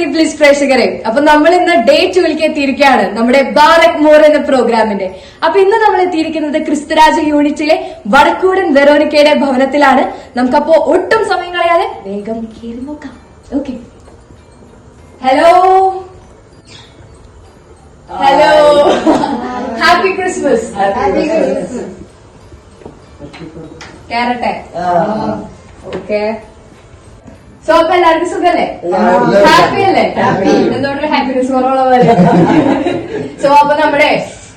Music please പ്രേക്ഷകരെ, അപ്പൊ നമ്മൾ ഇന്ന് ഡേ 2 എത്തിയിരിക്കുകയാണ് നമ്മുടെ ബാറക് മോർ എന്ന പ്രോഗ്രാമിന്റെ. അപ്പൊ ഇന്ന് നമ്മൾ എത്തിയിരിക്കുന്നത് ക്രിസ്തുരാജ യൂണിറ്റിലെ വടക്കൂടൻ വെറോനിക്കയുടെ ഭവനത്തിലാണ്. നമുക്കപ്പോ ഒട്ടും സമയം കളയാതെ വേഗം കയറി നോക്കാം. Okay, hello hello, happy Christmas. കേറട്ടെ? ഓക്കെ. സോ അപ്പൊ എല്ലാവർക്കും സുഖല്ലേ? ഹാപ്പി അല്ലേ? എന്തുകൊണ്ടൊരു ഹാപ്പിനെസ് കുറവുള്ള പോലെ. സോ അപ്പൊ നമ്മുടെ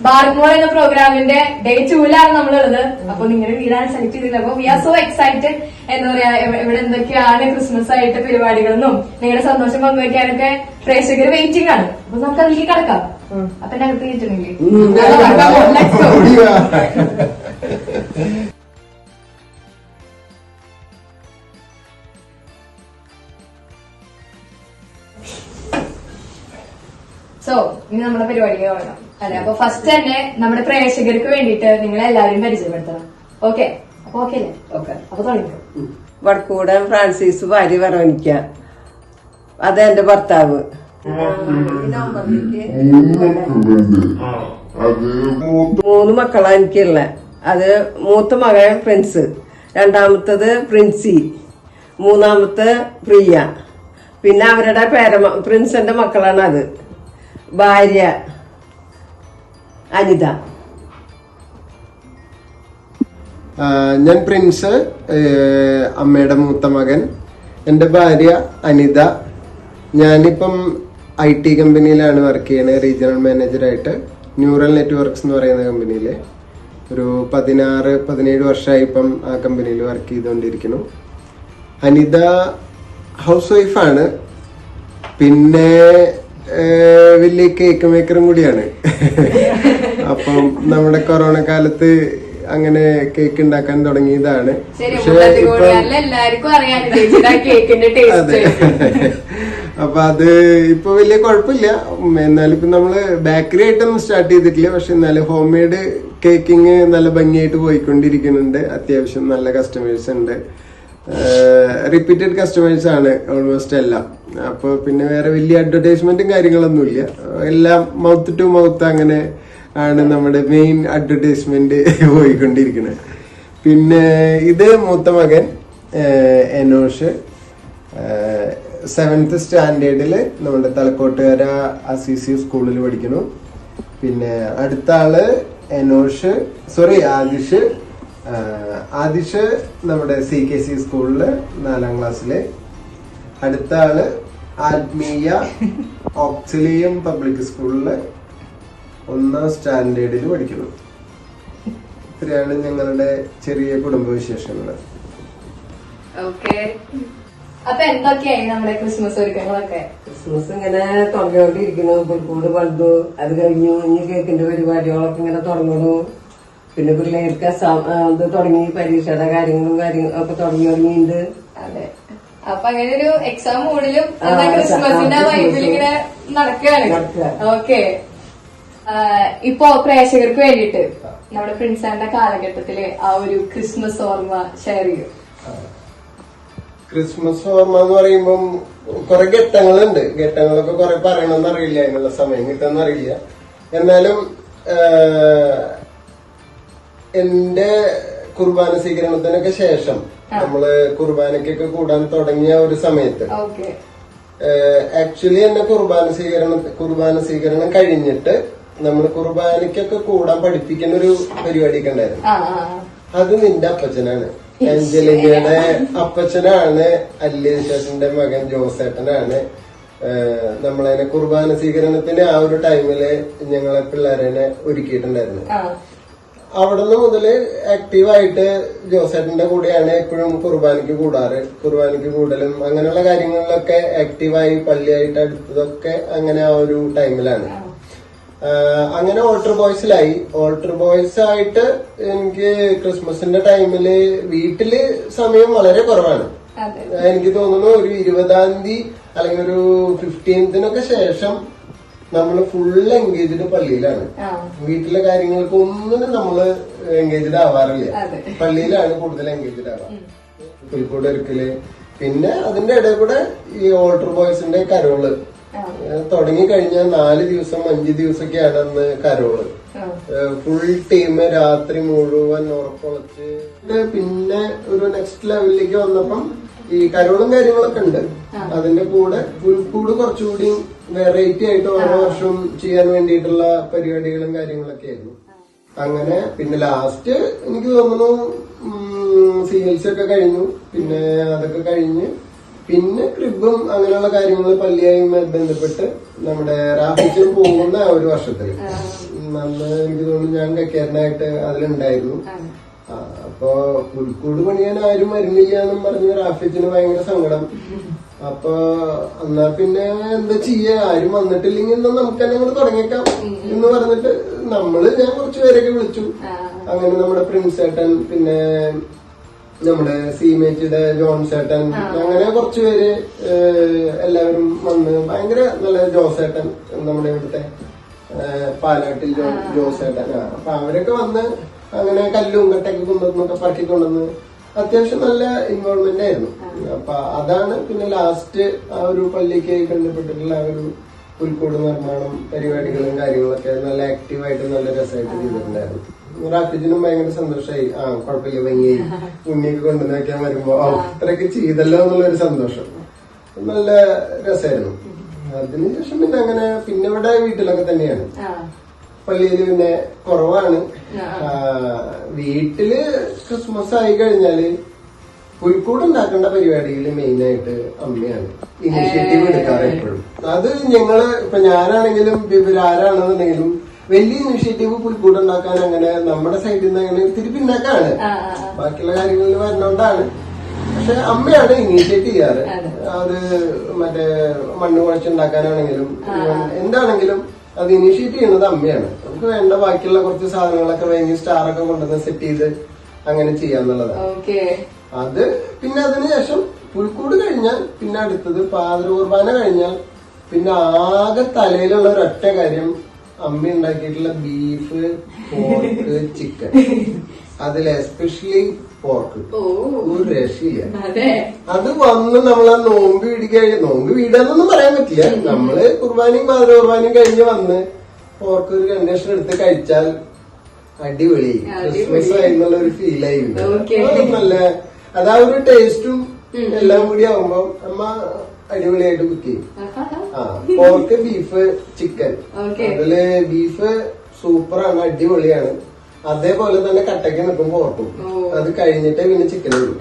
ബാറക് മോർ എന്ന പ്രോഗ്രാമിന്റെ ഡേ 2 നമ്മളുള്ളത്. അപ്പൊ നിങ്ങളുടെ വീടാണ് സെലക്ട് ചെയ്തില്ല. അപ്പൊ വി ആർ സോ എക്സൈറ്റഡ്. എന്താ പറയാ, ഇവിടെ എന്തൊക്കെയാണ് ക്രിസ്മസ് ആയിട്ട് പരിപാടികളെന്നും നിങ്ങളുടെ സന്തോഷം പങ്കുവയ്ക്കാനൊക്കെ പ്രേക്ഷകർ വെയിറ്റിംഗ് ആണ്. അപ്പൊ നമുക്ക് അതിലേക്ക് കടക്കാം. അപ്പൊ എന്റെ അകത്ത് കേട്ടിട്ടുണ്ടെങ്കിൽ സോ ഇനി നമ്മുടെ പരിപാടിക്ക് തുടങ്ങാം അല്ലെ. അപ്പൊ ഫസ്റ്റ് തന്നെ നമ്മുടെ പ്രേക്ഷകർക്ക് വേണ്ടിയിട്ട് നിങ്ങളെ എല്ലാവരും പരിചയപ്പെടുത്തണം. ഓക്കെ? അപ്പൊ ഓക്കെ അല്ലേ? ഓക്കെ, അപ്പൊ തുടങ്ങിക്കോ. വടക്കൂടൻ ഫ്രാൻസിസ് ഭാര്യ വെറോനിക്ക, അത് എന്റെ ഭർത്താവ്. 3 മക്കളാ എനിക്കുള്ള. അത് മൂത്ത മകൻ പ്രിൻസ്, രണ്ടാമത്തത് പ്രിൻസി, മൂന്നാമത്തെ പ്രിയ. പിന്നെ അവരുടെ പ്രിൻസിന്റെ മക്കളാണ്. അത് ഭാര്യ അനിത. ഞാൻ പ്രിൻസ്, അമ്മയുടെ മൂത്ത മകൻ. എൻ്റെ ഭാര്യ അനിത. ഞാനിപ്പം IT കമ്പനിയിലാണ് വർക്ക് ചെയ്യുന്നത്, റീജിയണൽ മാനേജറായിട്ട്. ന്യൂറൽ നെറ്റ്വർക്ക്സ് എന്ന് പറയുന്ന കമ്പനിയിൽ ഒരു 16-17 വർഷമായി ഇപ്പം ആ കമ്പനിയിൽ വർക്ക് ചെയ്തുകൊണ്ടിരിക്കുന്നു. അനിത ഹൗസ് വൈഫാണ്, പിന്നെ വലിയ കേക്ക് മേക്കറും കൂടിയാണ്. അപ്പം നമ്മുടെ കൊറോണ കാലത്ത് അങ്ങനെ കേക്ക് ഉണ്ടാക്കാൻ തുടങ്ങിയതാണ്. അതെ, അപ്പൊ അത് ഇപ്പൊ വലിയ കുഴപ്പമില്ല. എന്നാലും ഇപ്പൊ നമ്മള് ബേക്കറി ആയിട്ടൊന്നും സ്റ്റാർട്ട് ചെയ്തിട്ടില്ല. പക്ഷെ എന്നാലും ഹോം മെയ്ഡ് കേക്കിങ് നല്ല ഭംഗിയായിട്ട് പോയിക്കൊണ്ടിരിക്കുന്നുണ്ട്. അത്യാവശ്യം നല്ല കസ്റ്റമേഴ്സ് ഉണ്ട്. റിപ്പീറ്റഡ് കസ്റ്റമേഴ്സ് ആണ് ഓൾമോസ്റ്റ് എല്ലാം. അപ്പൊ പിന്നെ വേറെ വലിയ അഡ്വർടൈസ്മെന്റും കാര്യങ്ങളൊന്നുമില്ല. എല്ലാം മൗത്ത് ടു മൗത്ത് അങ്ങനെ ആണ് നമ്മുടെ മെയിൻ അഡ്വർടൈസ്മെന്റ് പോയിക്കൊണ്ടിരിക്കുന്നത്. പിന്നെ ഇത് മൂത്ത മകൻ എനോഷ്, 7th സ്റ്റാൻഡേർഡില് നമ്മുടെ തലക്കോട്ടുകര ACC സ്കൂളിൽ പഠിക്കുന്നു. പിന്നെ അടുത്ത ആള് ആദിഷ് നമ്മുടെ CKC സ്കൂളില് 4ാം ക്ലാസ്സില്. അടുത്ത ആള് ആത്മീയ ഓക്സിലിയം പബ്ലിക് സ്കൂളില് 1ാം സ്റ്റാൻഡേർഡിൽ പഠിക്കുന്നു. ഇത്രയാണ് ഞങ്ങളുടെ ചെറിയ കുടുംബവിശേഷങ്ങള്. ഓക്കെ, അപ്പൊ എന്തൊക്കെയായി നമ്മുടെ ക്രിസ്മസ് ഒരുക്കങ്ങളൊക്കെ? ക്രിസ്മസ് ഇങ്ങനെ തുടങ്ങിക്കൊണ്ടിരിക്കുന്നു. പുൽക്കൂട് പണിതു, അത് കഴിഞ്ഞു. ഇനി കേക്കിന്റെ പരിപാടികളൊക്കെ ഇങ്ങനെ തുടങ്ങുന്നു. പിന്നെ പിള്ളേർക്ക് ഇത് തുടങ്ങി, പരീക്ഷയുടെ കാര്യങ്ങളും ഒക്കെ തുടങ്ങിയിട്ടുണ്ട്. അതെ, അപ്പൊ അങ്ങനെ ഒരു എക്സാം മൂഡിലും ക്രിസ്മസിന്റെ വൈബിൽ ഇങ്ങനെ നടക്കുകയാണ്. ഓക്കെ, ഇപ്പൊ പ്രേക്ഷകർക്ക് വേണ്ടിയിട്ട് നമ്മുടെ പ്രിൻസാന്റെ കാലഘട്ടത്തില് ആ ഒരു ക്രിസ്മസ് ഓർമ്മ ഷെയർ ചെയ്യും. ക്രിസ്മസ് ഓർമ്മ എന്ന് പറയുമ്പം കുറെ ഘട്ടങ്ങളുണ്ട്. ഘട്ടങ്ങളൊക്കെ കുറെ പറയണമെന്ന് അറിയില്ല, അതിനുള്ള സമയം കിട്ടുമെന്ന് അറിയില്ല. എന്നാലും എന്റെ കുർബാന സ്വീകരണത്തിനൊക്കെ ശേഷം നമ്മള് കുർബാനക്കൊക്കെ കൂടാൻ തുടങ്ങിയ ഒരു സമയത്ത് ആക്ച്വലി എന്നെ കുർബാന സ്വീകരണം കഴിഞ്ഞിട്ട് നമ്മൾ കുർബാനക്കൊക്കെ കൂടാൻ പഠിപ്പിക്കുന്ന ഒരു പരിപാടിയൊക്കെ ഉണ്ടായിരുന്നു. അത് നിന്റെ അപ്പച്ചനാണ്, അഞ്ജലിയുടെ അപ്പച്ചനാണ്. അല്ലേശന്റെ മകൻ ജോസേട്ടനാണ് നമ്മളതിനെ കുർബാന സ്വീകരണത്തിന് ആ ഒരു ടൈമില് ഞങ്ങളെ പിള്ളേരെ ഒരുക്കിയിട്ടുണ്ടായിരുന്നു. അവിടുന്ന് മുതല് ആക്റ്റീവായിട്ട് ജോസേട്ടന്റെ കൂടെയാണ് എപ്പോഴും കുർബാനയ്ക്ക് കൂടാറ്. കുർബാനയ്ക്ക് കൂടലും അങ്ങനെയുള്ള കാര്യങ്ങളിലൊക്കെ ആക്റ്റീവായി പള്ളിയായിട്ട് അടുത്തതൊക്കെ അങ്ങനെ ആ ഒരു ടൈമിലാണ്. അങ്ങനെ ഓൾട്ടർ ബോയ്സിലായി. ഓൾട്ടർ ബോയ്സ് ആയിട്ട് എനിക്ക് ക്രിസ്മസിന്റെ ടൈമില് വീട്ടില് സമയം വളരെ കുറവാണ്. എനിക്ക് തോന്നുന്നു ഒരു 20ാം തീയതി അല്ലെങ്കിൽ ഒരു 15th ശേഷം നമ്മള് ഫുൾ എൻഗേജ്ഡ് പള്ളിയിലാണ്. വീട്ടിലെ കാര്യങ്ങൾക്ക് ഒന്നിനും നമ്മള് എൻഗേജ്ഡ് ആവാറില്ല. പള്ളിയിലാണ് കൂടുതൽ എൻഗേജ്ഡ് ആവാം. പുൽക്കൂട് ഒരുക്കല്, പിന്നെ അതിന്റെ ഇടയിൽ കൂടെ ഈ ഓൾട്ടർ ബോയ്സിന്റെ കരോള് തുടങ്ങി കഴിഞ്ഞ 4 ദിവസം 5 ദിവസമൊക്കെയാണ് അന്ന് കരോള്. ഫുൾ ടീം രാത്രി മുഴുവൻ ഉറപ്പൊളച്ച്. പിന്നെ ഒരു നെക്സ്റ്റ് ലെവലിലേക്ക് വന്നപ്പം ഈ കരോളും കാര്യങ്ങളൊക്കെ ഉണ്ട്. അതിന്റെ കൂടെ പുൽക്കൂട് കുറച്ചുകൂടി വെറൈറ്റി ആയിട്ട് ഓരോ വർഷവും ചെയ്യാൻ വേണ്ടിയിട്ടുള്ള പരിപാടികളും കാര്യങ്ങളൊക്കെ ആയിരുന്നു. അങ്ങനെ പിന്നെ ലാസ്റ്റ് എനിക്ക് തോന്നുന്നു സീൽസ് ഒക്കെ കഴിഞ്ഞു. പിന്നെ അതൊക്കെ കഴിഞ്ഞ് പിന്നെ ക്രിബും അങ്ങനെയുള്ള കാര്യങ്ങൾ പള്ളിയായി ബന്ധപ്പെട്ട് നമ്മുടെ റാഫിച്ചും പോകുന്ന ആ ഒരു വർഷത്തിൽ അന്ന് എനിക്ക് തോന്നുന്നു ഞാൻ കക്കേരനായിട്ട് അതിലുണ്ടായിരുന്നു. അപ്പൊ പുൽക്കൂട് പണിയാൻ ആരും വരുന്നില്ല എന്നും പറഞ്ഞ് റാഫിച്ചിന് ഭയങ്കര സങ്കടം. അപ്പൊ എന്നാ പിന്നെ എന്താ ചെയ്യാ, ആരും വന്നിട്ടില്ലെങ്കിൽ നമുക്ക് തന്നെ അങ്ങോട്ട് തുടങ്ങിയേക്കാം എന്ന് പറഞ്ഞിട്ട് ഞാൻ കുറച്ചു പേരൊക്കെ വിളിച്ചു. അങ്ങനെ നമ്മുടെ പ്രിൻസ് ഏട്ടൻ, പിന്നെ നമ്മുടെ സീമേച്ചിയുടെ ജോൺ ചേട്ടൻ, അങ്ങനെ കുറച്ചുപേര് എല്ലാവരും വന്ന് ഭയങ്കര നല്ല ജോസേട്ടൻ, നമ്മുടെ ഇവിടുത്തെ പാലാട്ടിൽ ജോസേട്ടൻ, അപ്പൊ അവരൊക്കെ വന്ന് അങ്ങനെ കല്ലും കട്ടൊക്കെ കൊണ്ടുവന്നൊക്കെ പറക്കിക്കൊണ്ടുവന്ന് അത്യാവശ്യം നല്ല ഇൻവോൾവ്മെന്റ് ആയിരുന്നു. അപ്പൊ അതാണ് പിന്നെ ലാസ്റ്റ് ആ ഒരു പള്ളിക്ക് ബന്ധപ്പെട്ടിട്ടുള്ള ആ ഒരു പുൽക്കൂട് നിർമ്മാണം പരിപാടികളും കാര്യങ്ങളൊക്കെ നല്ല ആക്റ്റീവായിട്ട് നല്ല രസമായിട്ട് ചെയ്തിട്ടുണ്ടായിരുന്നു. റാഫിജിനും ഭയങ്കര സന്തോഷമായി. കുഴപ്പമില്ല, ഭംഗി ഉണ്ണിയൊക്കെ കൊണ്ടുവന്ന് വെക്കാൻ വരുമ്പോ ഇത്രയൊക്കെ ചെയ്തല്ലോ എന്നുള്ളൊരു സന്തോഷം. നല്ല രസമായിരുന്നു. അതിനുശേഷം പിന്നെ അങ്ങനെ പിന്നെ ഇവിടെ വീട്ടിലൊക്കെ തന്നെയാണ്. പള്ളിയില് പിന്നെ കുറവാണ്. വീട്ടില് ക്രിസ്മസ് ആയി കഴിഞ്ഞാല് പുൽക്കൂട് ഉണ്ടാക്കേണ്ട പരിപാടിയില് മെയിനായിട്ട് അമ്മയാണ് ഇനിഷ്യേറ്റീവ് എടുക്കാറ് എപ്പോഴും. അത് ഞങ്ങള് ഇപ്പൊ ഞാനാണെങ്കിലും ഇവരാരാണെന്നുണ്ടെങ്കിലും വലിയ ഇനിഷ്യേറ്റീവ് പുൽക്കൂട് ഉണ്ടാക്കാൻ അങ്ങനെ നമ്മുടെ സൈഡിൽ നിന്ന് അങ്ങനെ ഇത്തിരി പിന്നാക്കാണ്. ബാക്കിയുള്ള കാര്യങ്ങളിൽ വരുന്നോണ്ടാണ്. പക്ഷെ അമ്മയാണ് ഇനീഷ്യേറ്റ് ചെയ്യാറ്. അത് മറ്റേ മണ്ണ് കുഴച്ചുണ്ടാക്കാനാണെങ്കിലും എന്താണെങ്കിലും അത് ഇനീഷ്യേറ്റ് ചെയ്യുന്നത് അമ്മയാണ്. നമുക്ക് വേണ്ട ബാക്കിയുള്ള കുറച്ച് സാധനങ്ങളൊക്കെ വാങ്ങി സ്റ്റാറൊക്കെ കൊണ്ടുവന്ന് സെറ്റ് ചെയ്ത് അങ്ങനെ ചെയ്യാന്നുള്ളതാണ്. അത് പിന്നെ അതിനുശേഷം പുൽക്കൂട് കഴിഞ്ഞാൽ പിന്നെ അടുത്തത് പാതിര കുർബാന കഴിഞ്ഞാൽ പിന്നെ ആകെ തലയിലുള്ള ഒരൊറ്റ കാര്യം അമ്മ ഉണ്ടാക്കിയിട്ടുള്ള ബീഫ്, പോർക്ക്, ചിക്കൻ. അതിൽ എസ്പെഷ്യലി പോർക്ക് ഒരു രക്ഷയില്ല. അത് വന്ന് നമ്മളാ നോമ്പ് വീടാന്നൊന്നും പറയാൻ പറ്റില്ല. നമ്മള് കുർബാനയും പാതിര കുർബാനയും കഴിഞ്ഞ് വന്ന് പോർക്ക് ഒരു കണ്ടീഷൻ എടുത്ത് കഴിച്ചാൽ അടിപൊളി ക്രിസ്മസ് ആയിരുന്നുള്ള ഒരു ഫീലായി. നല്ല അതാ ഒരു ടേസ്റ്റും എല്ലാം കൂടി ആവുമ്പോ അമ്മ അടിപൊളിയായിട്ട് കുക്ക് ചെയ്യും. Pork, beef, chicken. അതില് ബീഫ് സൂപ്പറാണ്, അടിപൊളിയാണ്. അതേപോലെ തന്നെ കട്ടയ്ക്ക് നിൽക്കും പോർക്കും. അത് കഴിഞ്ഞിട്ടേ പിന്നെ ചിക്കൻ ഇടും.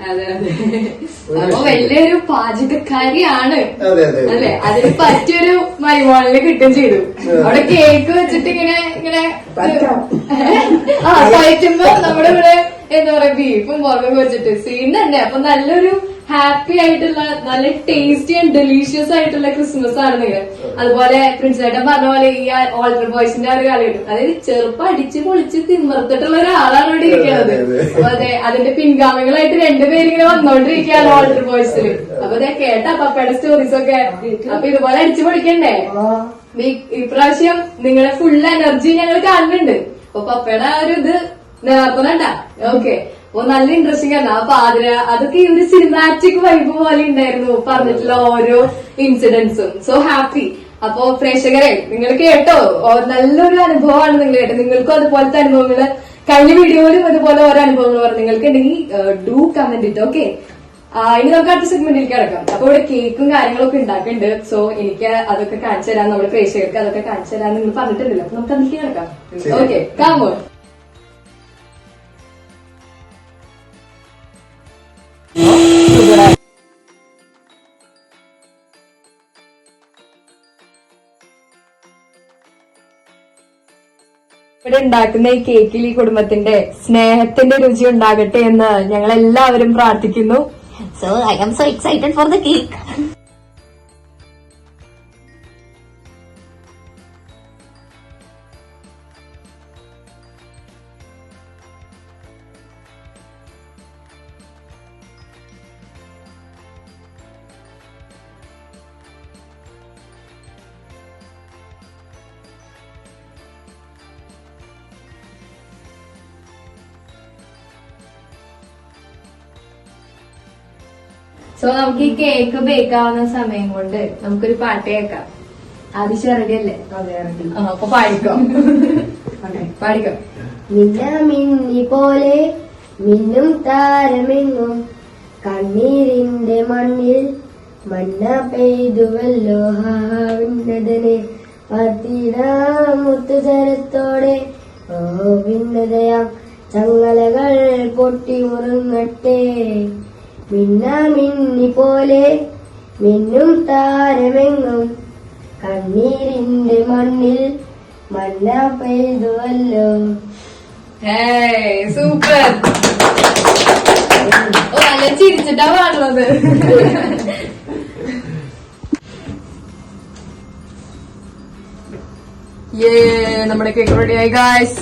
വലിയൊരു പാചകക്കാരിയാണ്. അതെ അതെ അല്ലെ, അതിന് പറ്റിയൊരു മൈമോളില് കിട്ടും ചെയ്തു. അവിടെ കേക്ക് വെച്ചിട്ട് ഇങ്ങനെ കഴിക്കുമ്പോ നമ്മുടെ ഇവിടെ എന്താ പറയാ ബീഫും പോർക്കൊക്കെ വെച്ചിട്ട് സീൻ തന്നെ. അപ്പൊ നല്ലൊരു ഹാപ്പി ആയിട്ടുള്ള നല്ല ടേസ്റ്റി ആൻഡ് ഡെലീഷ്യസ് ആയിട്ടുള്ള ക്രിസ്മസ് ആണ് നിങ്ങൾ. അതുപോലെ പ്രിൻസ് ഏട്ടൻ പറഞ്ഞ പോലെ ഈ ഓൾട്ടർ ബോയ്സിന്റെ ഒരു കാലഘട്ടം, അതായത് ചെറുപ്പം അടിച്ച് പൊളിച്ച് തിമർത്തിട്ടുള്ള ഒരാളാണ് ഇവിടെ ഇരിക്കുന്നത്. അപ്പൊ അതെ, അതിന്റെ പിൻഗാമികളായിട്ട് രണ്ടുപേരിങ്ങനെ വന്നോണ്ടിരിക്കുകയാണ് ഓൾട്ടർ ബോയ്സിൽ. അപ്പൊ അതെ കേട്ട പപ്പയുടെ സ്റ്റോറീസ് ഒക്കെ. അപ്പൊ ഇതുപോലെ അടിച്ചു പൊളിക്കണ്ടേ? ഇപ്രാവശ്യം നിങ്ങളുടെ ഫുൾ എനർജി ഞങ്ങൾ കാണുന്നുണ്ട്. അപ്പൊ പപ്പയുടെ ആ ഒരു ഇത് നേർക്കുന്നുണ്ടാ. ഓക്കെ, അപ്പൊ നല്ല ഇൻട്രസ്റ്റിംഗ് ആണ്. അപ്പൊ അതൊക്കെ ഈ ഒരു സിനിമാറ്റിക് വൈബ് പോലെ ഉണ്ടായിരുന്നു പറഞ്ഞിട്ടുള്ള ഓരോ ഇൻസിഡൻസും. So happy. അപ്പൊ പ്രേക്ഷകരെ നിങ്ങൾ കേട്ടോ, നല്ലൊരു അനുഭവമാണ് നിങ്ങൾ കേട്ടോ. നിങ്ങൾക്കും അതുപോലത്തെ അനുഭവങ്ങള് കഴിഞ്ഞ വീഡിയോയിലും അതുപോലെ ഓരോ അനുഭവങ്ങൾ പറഞ്ഞു നിങ്ങൾക്ക് ഉണ്ടെങ്കിൽ ഡു കമന്റ് ഇട്ട്. ഓക്കെ, ഇനി നമുക്ക് അടുത്ത സെഗ്മെന്റിലേക്ക് കിടക്കാം. അപ്പൊ ഇവിടെ കേക്കും കാര്യങ്ങളൊക്കെ ഉണ്ടാക്കുന്നുണ്ട്. സോ എനിക്ക് അതൊക്കെ കാണിച്ചു തരാം, നമ്മുടെ പ്രേക്ഷകർക്ക് അതൊക്കെ കാണിച്ചു തരാൻ നിങ്ങൾ പറഞ്ഞിട്ടുണ്ടല്ലോ. അപ്പൊ നമുക്ക് അതിലേക്ക് കിടക്കാം. ഓക്കെ, കാമോ. ഇവിടെ ഉണ്ടാക്കുന്ന ഈ കേക്കിൽ ഈ കുടുംബത്തിന്റെ സ്നേഹത്തിന്റെ രുചി ഉണ്ടാകട്ടെ എന്ന് ഞങ്ങൾ എല്ലാവരും പ്രാർത്ഥിക്കുന്നു. So I am so excited for the cake. സോ നമുക്ക് ഈ കേക്ക് ബേക്ക് ആവുന്ന സമയം കൊണ്ട് നമുക്കൊരു പാട്ട് കേൾക്കാം. ആദിശ റെഡി അല്ലേ? അപ്പൊ പാടിക്കോ. പാടിക്കോ. മിന്ന മിന്നി പോലെ മിന്നും താരമെങ്ങും കണ്ണീരിന്റെ മണ്ണിൽ മന്ന പെയ്തുവല്ലോ ഭിന്നതനെ പത്തിരാമുത്തുതരത്തോടെ ഓ ഭിന്നതയാം ചങ്ങലകൾ പൊട്ടി മുറുങ്ങട്ടെ. മിന്ന മിന്നി പോലെ മിന്നും താരമെങ്ങും കണ്ണീരിന്റെ മണ്ണിൽ മന്ന പെയ്തുവല്ലോ. സൂപ്പർ. ഓ നല്ല ചിരിച്ചിട്ടാ പാടുന്നത്. നമ്മുടെ കേക്ക് റെഡിയായി ഗായ്സ്.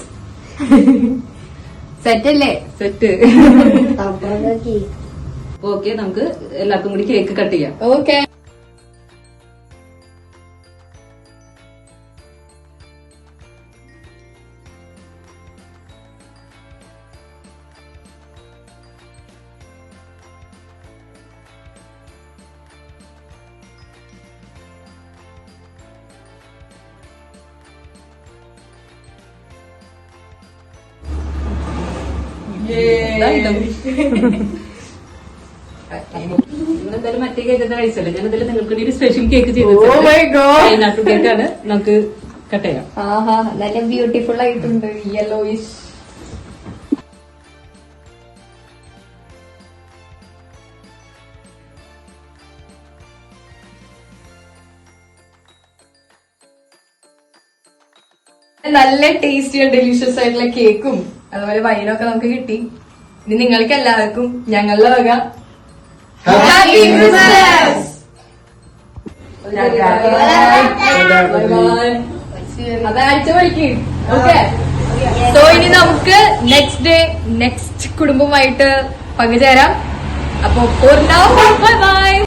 സെറ്റ് അല്ലേ? സെറ്റ്. തപ്പറക്കി ഓക്കെ, നമുക്ക് എല്ലാവർക്കും കൂടി കേക്ക് കട്ട് ചെയ്യാം. ഓക്കെ. നിങ്ങളെന്തായാലും മറ്റേ കേക്ക് എന്താ കഴിച്ചല്ലേ, ഞാൻ എന്തായാലും നിങ്ങൾക്ക് വേണ്ടി ഒരു special cake Oh my God. Pineapple കേക്കാണ്. നമുക്ക് കട്ട് ചെയ്യാം. ആഹാ, നല്ല ബ്യൂട്ടിഫുൾ ആയിട്ടുണ്ട്. യെല്ലോയിഷ്. നല്ല ടേസ്റ്റി ഡെലിഷ്യസ് ആയിട്ടുള്ള കേക്കും അതുപോലെ വൈനൊക്കെ നമുക്ക് കിട്ടി. ഇനി നിങ്ങൾക്ക് എല്ലാവർക്കും ഞങ്ങളുടെ വക ഹാപ്പി ക്രിസ്മസ്. അതാഴ്ച വഴിക്ക്. ഓക്കെ. സോ ഇനി നമുക്ക് നെക്സ്റ്റ് ഡേ നെക്സ്റ്റ് കുടുംബമായിട്ട് പങ്കുചേരാം. അപ്പൊ ബൈ ബൈ.